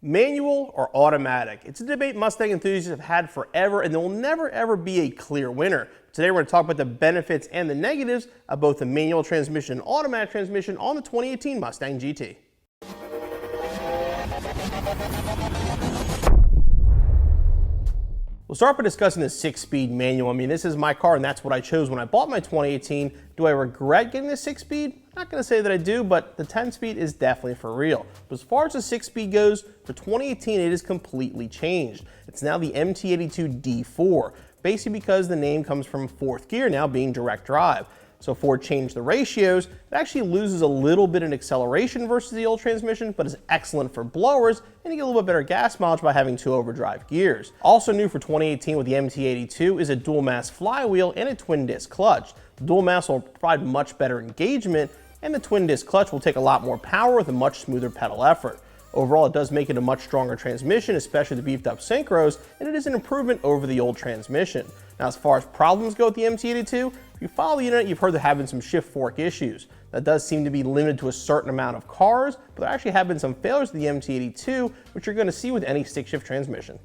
Manual or automatic? It's a debate Mustang enthusiasts have had forever, and there will never ever be a clear winner. Today we're going to talk about the benefits and the negatives of both the manual transmission and automatic transmission on the 2018 Mustang GT. We'll start by discussing the 6-speed manual. I mean, this is my car and that's what I chose when I bought my 2018. Do I regret getting the 6-speed? I'm not going to say that I do, but the 10-speed is definitely for real. But as far as the 6-speed goes, for 2018 it is completely changed. It's now the MT82 D4, basically because the name comes from fourth gear now being direct drive. So Ford changed the ratios. It actually loses a little bit in acceleration versus the old transmission, but is excellent for blowers, and you get a little bit better gas mileage by having 2 overdrive gears. Also new for 2018 with the MT82 is a dual mass flywheel and a twin disc clutch. The dual mass will provide much better engagement, and the twin disc clutch will take a lot more power with a much smoother pedal effort. Overall, it does make it a much stronger transmission, especially the beefed up synchros, and it is an improvement over the old transmission. Now, as far as problems go with the MT82, if you follow the internet, you've heard they're having some shift fork issues. That does seem to be limited to a certain amount of cars, but there actually have been some failures with the MT82, which you're going to see with any stick shift transmission.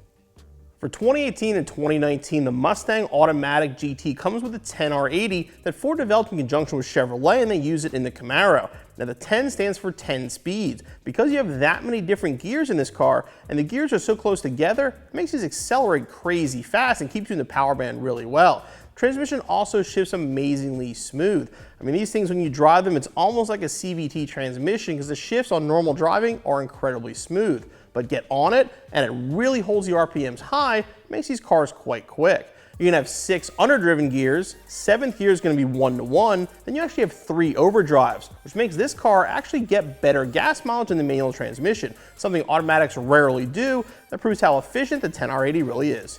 For 2018 and 2019, the Mustang Automatic GT comes with a 10R80 that Ford developed in conjunction with Chevrolet, and they use it in the Camaro. Now the 10 stands for 10 speeds. Because you have that many different gears in this car, and the gears are so close together, it makes these accelerate crazy fast and keeps you in the power band really well. Transmission also shifts amazingly smooth. I mean, these things, when you drive them, it's almost like a CVT transmission because the shifts on normal driving are incredibly smooth. But get on it, and it really holds the RPMs high, makes these cars quite quick. You're gonna have 6 underdriven gears, 7th gear is gonna be 1-to-1, then you actually have 3 overdrives, which makes this car actually get better gas mileage than the manual transmission, something automatics rarely do. That proves how efficient the 10R80 really is.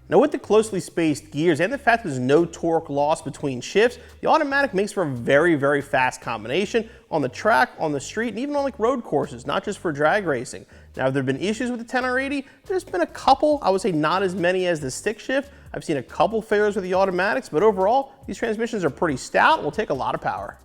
Now with the closely spaced gears and the fact that there's no torque loss between shifts, the automatic makes for a very, very fast combination on the track, on the street, and even on like road courses, not just for drag racing. Now, have there been issues with the 10R80? There's been a couple. I would say not as many as the stick shift. I've seen a couple failures with the automatics, but overall, these transmissions are pretty stout and will take a lot of power.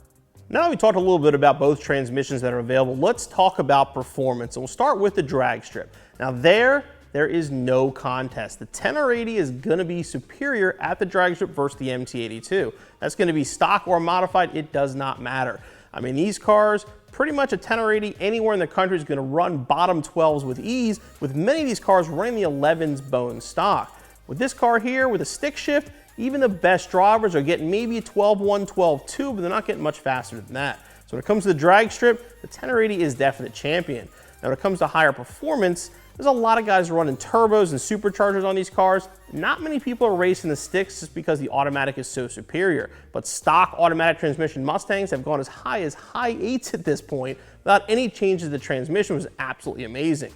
Now that we talked a little bit about both transmissions that are available, let's talk about performance, and we'll start with the drag strip. Now there is no contest. The 10R80 is gonna be superior at the drag strip versus the MT82. That's gonna be stock or modified, it does not matter. I mean, these cars, pretty much a 10R80 anywhere in the country is gonna run bottom 12s with ease, with many of these cars running the 11s bone stock. With this car here, with a stick shift, even the best drivers are getting maybe a 12.1, 12.2, but they're not getting much faster than that. So when it comes to the drag strip, the 10R80 is definite champion. Now when it comes to higher performance, there's a lot of guys running turbos and superchargers on these cars. Not many people are racing the sticks just because the automatic is so superior. But stock automatic transmission Mustangs have gone as high 8s at this point without any changes to the transmission, which is absolutely amazing.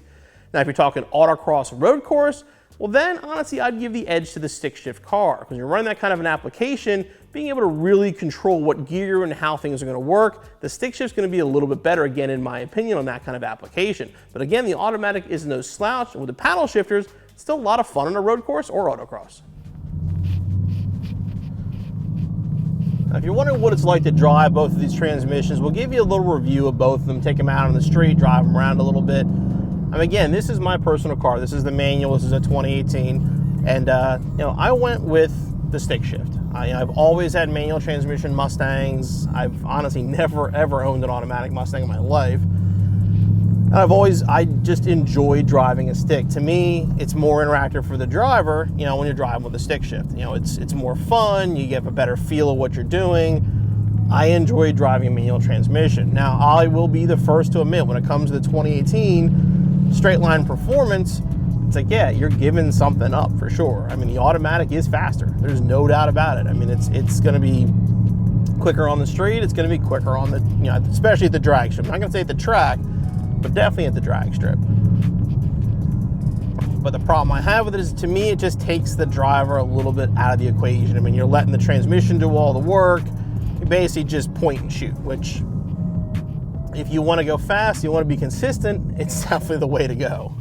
Now if you're talking autocross road course, well then honestly I'd give the edge to the stick shift car. Because you're running that kind of an application, being able to really control what gear and how things are going to work, the stick shift's going to be a little bit better again in my opinion on that kind of application. But again, the automatic is no slouch, and with the paddle shifters, it's still a lot of fun on a road course or autocross. Now if you're wondering what it's like to drive both of these transmissions, we'll give you a little review of both of them, take them out on the street, drive them around a little bit. And again, this is my personal car. This is the manual, this is a 2018, and you know, I went with the stick shift. I've always had manual transmission Mustangs. I've honestly never ever owned an automatic Mustang in my life. And I just enjoy driving a stick. To me, it's more interactive for the driver, you know, when you're driving with a stick shift. You know, it's more fun, you get a better feel of what you're doing. I enjoy driving a manual transmission. Now, I will be the first to admit, when it comes to the 2018 straight line performance, it's like, yeah, you're giving something up for sure. I mean, the automatic is faster. There's no doubt about it. I mean, it's going to be quicker on the street. It's going to be quicker on the, you know, especially at the drag strip. I'm not going to say at the track, but definitely at the drag strip. But the problem I have with it is, to me, it just takes the driver a little bit out of the equation. I mean, you're letting the transmission do all the work. You basically just point and shoot, which if you want to go fast, you want to be consistent, it's definitely the way to go.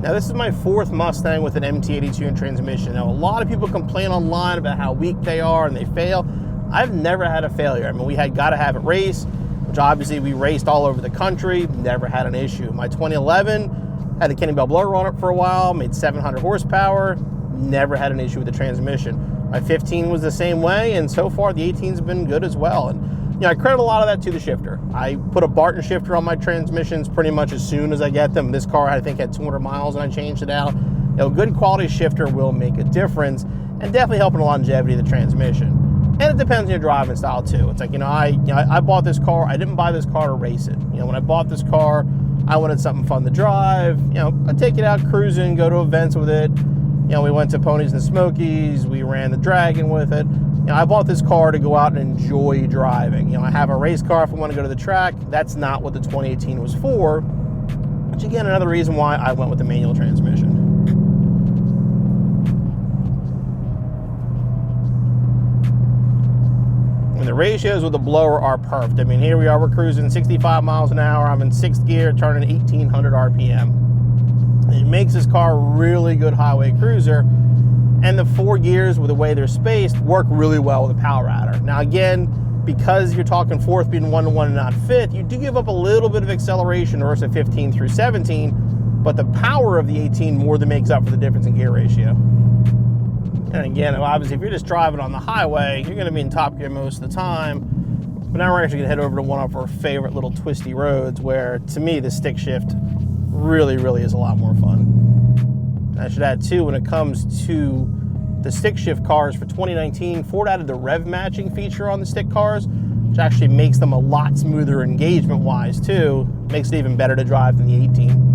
Now this is my 4th Mustang with an MT82 in transmission. Now a lot of people complain online about how weak they are and they fail. I've never had a failure. I mean, we had Gotta Have It race. which obviously we raced all over the country, never had an issue. My 2011 had a Kenny Bell blower on it for a while, made 700 horsepower, never had an issue with the transmission. My 15 was the same way, and so far the 18's been good as well. And you know, I credit a lot of that to the shifter. I put a Barton shifter on my transmissions pretty much as soon as I get them. This car, I think, had 200 miles and I changed it out. You know, good quality shifter will make a difference and definitely helping the longevity of the transmission. And it depends on your driving style too. It's like, I bought this car. I didn't buy this car to race it. You know, when I bought this car, I wanted something fun to drive. You know, I'd take it out cruising, go to events with it. You know, we went to Ponies and Smokies. We ran the Dragon with it. You know, I bought this car to go out and enjoy driving. You know, I have a race car if I want to go to the track. That's not what the 2018 was for. Which again, another reason why I went with the manual transmission. And the ratios with the blower are perfect. I mean, here we are, we're cruising 65 miles an hour. I'm in 6th gear, turning 1,800 RPM. It makes this car a really good highway cruiser. And the 4 gears, with the way they're spaced, work really well with a power adder. Now again, because you're talking 4th being 1-to-1 and not 5th, you do give up a little bit of acceleration versus a 15 through 17, but the power of the 18 more than makes up for the difference in gear ratio. And again, obviously, if you're just driving on the highway, you're gonna be in top gear most of the time. But now we're actually gonna head over to one of our favorite little twisty roads where, to me, the stick shift really, really is a lot more fun. I should add too, when it comes to the stick shift cars for 2019, Ford added the rev matching feature on the stick cars, which actually makes them a lot smoother engagement wise too. Makes it even better to drive than the 18.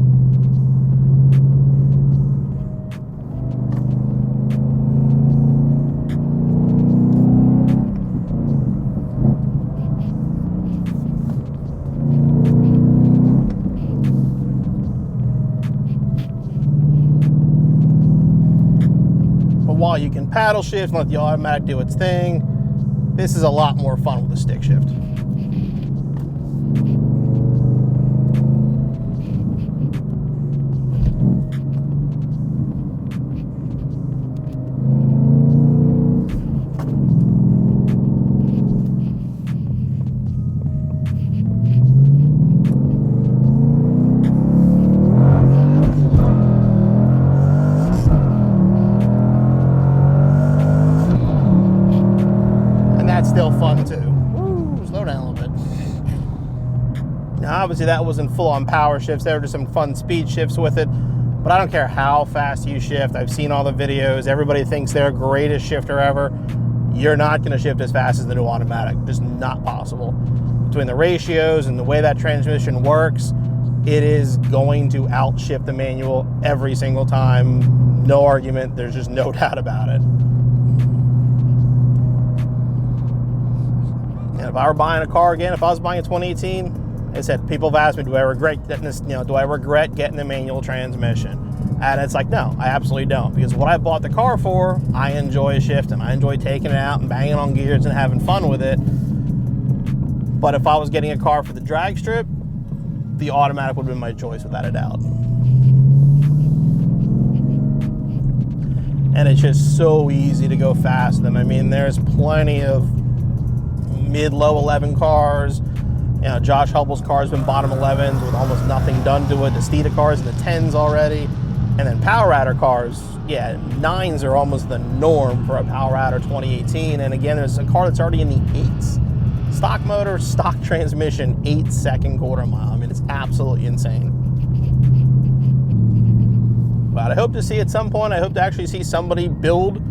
While you can paddle shift and let the automatic do its thing, this is a lot more fun with the stick shift. Still fun too. Woo, slow down a little bit. Now obviously that wasn't full on power shifts, there were just some fun speed shifts with it, but I don't care how fast you shift. I've seen all the videos, everybody thinks they're greatest shifter ever. You're not going to shift as fast as the new automatic, just not possible. Between the ratios and the way that transmission works, it is going to outshift the manual every single time. No argument, there's just no doubt about it. And if I were buying a car again, if I was buying a 2018, I said, people have asked me, do I regret getting this, do I regret getting the manual transmission? And it's like, no, I absolutely don't. Because what I bought the car for, I enjoy shifting. I enjoy taking it out and banging on gears and having fun with it. But if I was getting a car for the drag strip, the automatic would have been my choice without a doubt. And it's just so easy to go fast. And I mean, there's plenty of mid-low 11 cars. You know, Josh Hubbell's car has been bottom 11s with almost nothing done to it. The Steeda cars in the 10s already. And then Power Adder cars, yeah, 9s are almost the norm for a Power Adder 2018. And again, there's a car that's already in the 8s. Stock motor, stock transmission, 8-second quarter mile. I mean, it's absolutely insane. But I hope to see at some point, I hope to actually see somebody build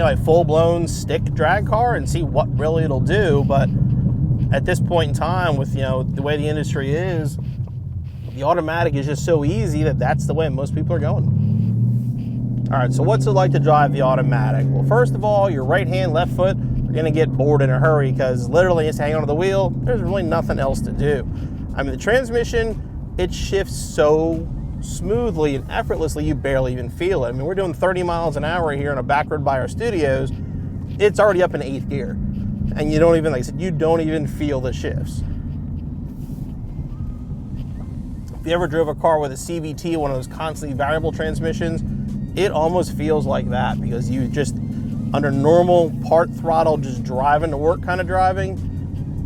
a full-blown stick drag car and see what really it'll do. But at this point in time, with the way the industry is, the automatic is just so easy that that's the way most people are going. All right, so what's it like to drive the automatic? Well, first of all, your right hand, left foot are gonna get bored in a hurry because literally it's hanging onto the wheel. There's really nothing else to do. I mean, the transmission, it shifts so smoothly and effortlessly, you barely even feel it. I mean, we're doing 30 miles an hour here on a back road by our studios. It's already up in 8th gear. And you don't even, like I said, you don't even feel the shifts. If you ever drove a car with a CVT, one of those constantly variable transmissions, it almost feels like that because you just, under normal part throttle, just driving to work kind of driving,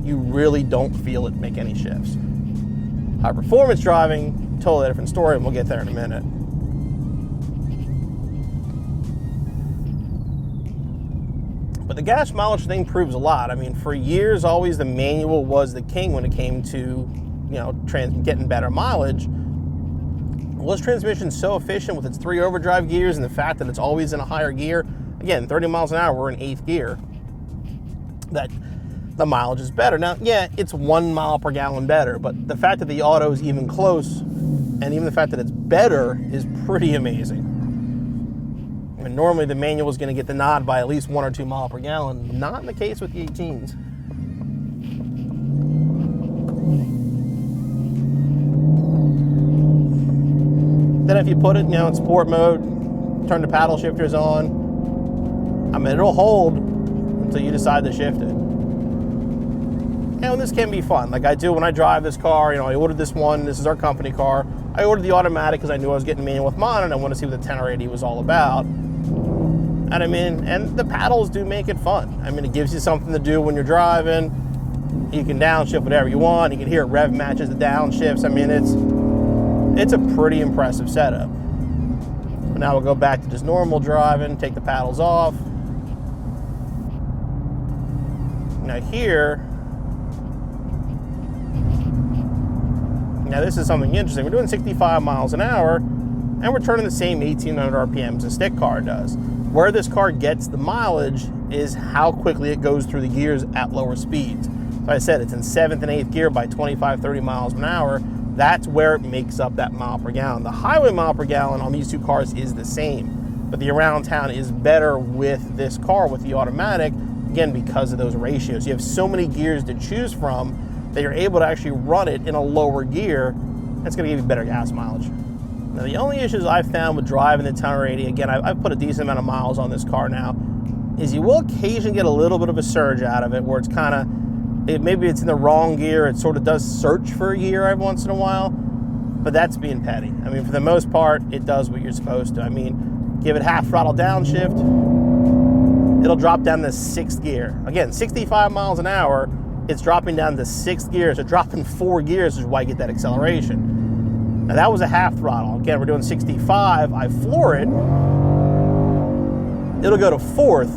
you really don't feel it make any shifts. High performance driving, totally different story, and we'll get there in a minute. But the gas mileage thing proves a lot. I mean, for years, always the manual was the king when it came to, you know, getting better mileage. Well, this transmission is so efficient with its 3 overdrive gears and the fact that it's always in a higher gear. Again, 30 miles an hour, we're in 8th gear. That the mileage is better. Now, yeah, it's 1 mile per gallon better, but the fact that the auto is even close, and even the fact that it's better, is pretty amazing. And normally the manual is going to get the nod by at least 1 or 2 miles per gallon. Not in the case with the 18s. Then if you put it, you know, in sport mode, turn the paddle shifters on, I mean, it'll hold until you decide to shift it. And this can be fun. Like I do when I drive this car, you know, I ordered this one, this is our company car. I ordered the automatic because I knew I was getting manual with mine and I wanted to see what the 1080 was all about. And I mean, and the paddles do make it fun. I mean, it gives you something to do when you're driving. You can downshift whatever you want. You can hear it rev matches the downshifts. I mean, it's a pretty impressive setup. But now we'll go back to just normal driving, take the paddles off. Now here, now this is something interesting. We're doing 65 miles an hour and we're turning the same 1800 RPMs a stick car does. Where this car gets the mileage is how quickly it goes through the gears at lower speeds. So I said it's in 7th and 8th gear by 25, 30 miles an hour. That's where it makes up that mile per gallon. The highway mile per gallon on these two cars is the same, but the around town is better with this car, with the automatic, again, because of those ratios. You have so many gears to choose from that you're able to actually run it in a lower gear. That's gonna give you better gas mileage. Now, the only issues I've found with driving the 1080, again, I've put a decent amount of miles on this car now, is you will occasionally get a little bit of a surge out of it where it's kind of, maybe it's in the wrong gear. It sort of does search for a gear every once in a while, but that's being petty. I mean, for the most part, it does what you're supposed to. I mean, give it half throttle downshift, it'll drop down to 6th gear. Again, 65 miles an hour, it's dropping down to 6th gear. So dropping 4 gears is why you get that acceleration. Now that was a half throttle. Again, we're doing 65, I floor it, it'll go to 4th,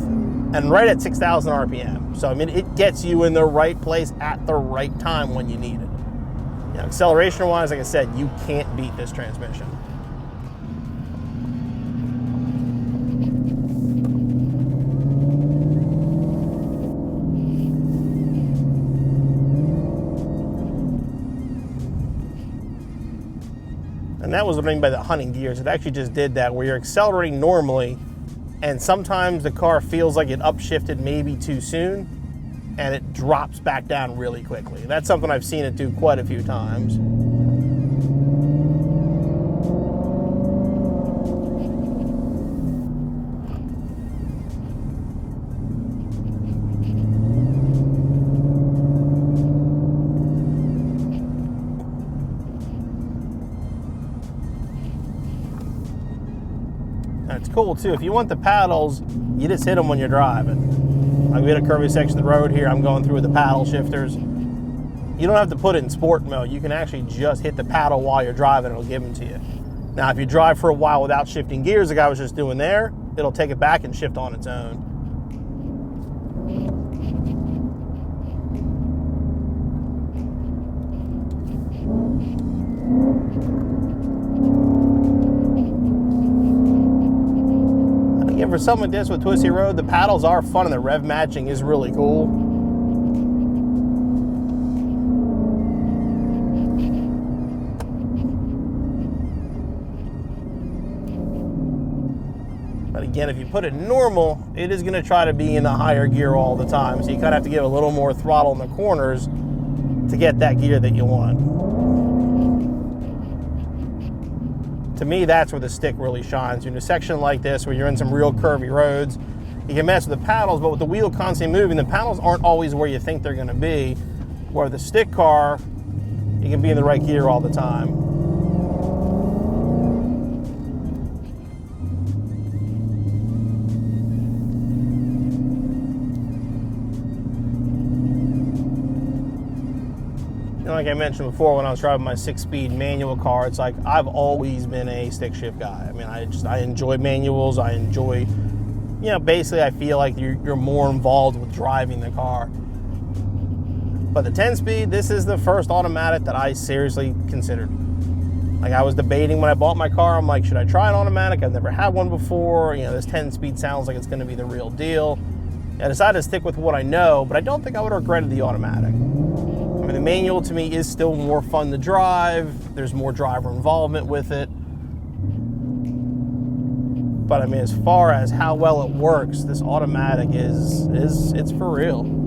and right at 6,000 RPM. So, I mean, it gets you in the right place at the right time when you need it. You know, acceleration-wise, like I said, you can't beat this transmission. And that was what I mean by the hunting gears. It actually just did that, where you're accelerating normally, and sometimes the car feels like it upshifted maybe too soon, and it drops back down really quickly. That's something I've seen it do quite a few times. It's cool too. If you want the paddles, you just hit them when you're driving. Like we hit a curvy section of the road here, I'm going through with the paddle shifters. You don't have to put it in sport mode. You can actually just hit the paddle while you're driving, it'll give them to you. Now, if you drive for a while without shifting gears, like I was just doing there, it'll take it back and shift on its own. For something like this with Twisty Road, the paddles are fun and the rev matching is really cool. But again, if you put it normal, it is going to try to be in the higher gear all the time. So you kind of have to give a little more throttle in the corners to get that gear that you want. To me, that's where the stick really shines. In a section like this, where you're in some real curvy roads, you can mess with the paddles, but with the wheel constantly moving, the paddles aren't always where you think they're gonna be. Where the stick car, you can be in the right gear all the time. like I mentioned before, when I was driving my 6-speed manual car, it's like I've always been a stick shift guy. I mean, I enjoy manuals. I enjoy, you know, basically I feel like you're more involved with driving the car. But the 10-speed, this is the first automatic that I seriously considered. Like, I was debating when I bought my car, I'm like, should I try an automatic? I've never had one before. You know, this 10-speed sounds like it's going to be the real deal. I decided to stick with what I know, but I don't think I would have regretted the automatic. I mean, the manual to me is still more fun to drive. There's more driver involvement with it. But I mean, as far as how well it works, this automatic it's for real.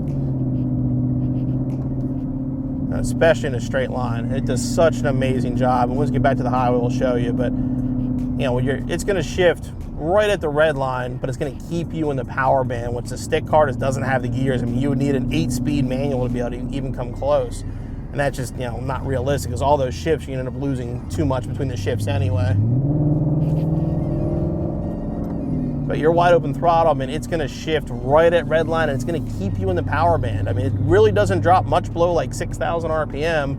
Especially in a straight line. It does such an amazing job. And once we get back to the highway, we'll show you. But, you know, it's going to shift right at the red line, but it's going to keep you in the power band, which the stick car just doesn't have the gears. I mean, you would need an 8-speed manual to be able to even come close. And that's just, you know, not realistic, because all those shifts, you end up losing too much between the shifts anyway. But your wide open throttle, I mean, it's going to shift right at red line, and it's going to keep you in the power band. I mean, it really doesn't drop much below like 6,000 RPM.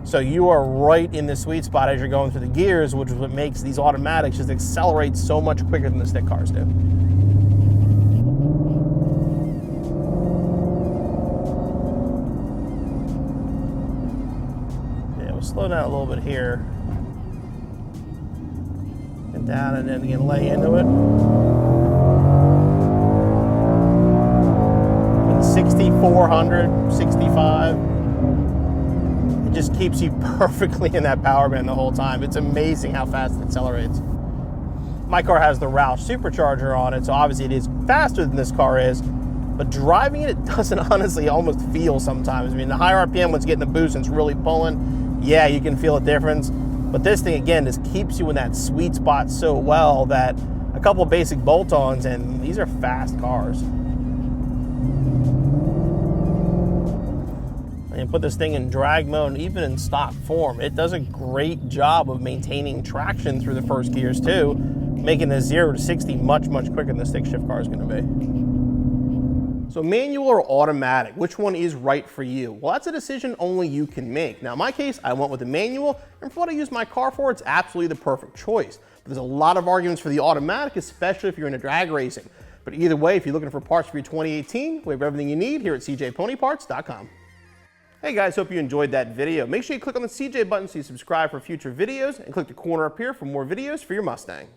So you are right in the sweet spot as you're going through the gears, which is what makes these automatics just accelerate so much quicker than the stick cars do. Yeah, we'll slow down a little bit here. Get down and then again lay into it. 6,400, 65. It just keeps you perfectly in that power band the whole time. It's amazing how fast it accelerates. My car has the Roush supercharger on it, so obviously it is faster than this car is, but driving it doesn't honestly almost feel sometimes. I mean, the higher RPM when it's getting the boost and it's really pulling, yeah, you can feel a difference. But this thing, again, just keeps you in that sweet spot so well that a couple of basic bolt-ons, and these are fast cars. And put this thing in drag mode, even in stock form, it does a great job of maintaining traction through the first gears too, making the 0 to 60 much, much quicker than the stick shift car is going to be. So manual or automatic, which one is right for you? Well, that's a decision only you can make. Now in my case, I went with the manual, and for what I use my car for, it's absolutely the perfect choice. But there's a lot of arguments for the automatic, especially if you're into drag racing. But either way, if you're looking for parts for your 2018, we have everything you need here at cjponyparts.com. Hey guys, hope you enjoyed that video. Make sure you click on the CJ button so you subscribe for future videos, and click the corner up here for more videos for your Mustang.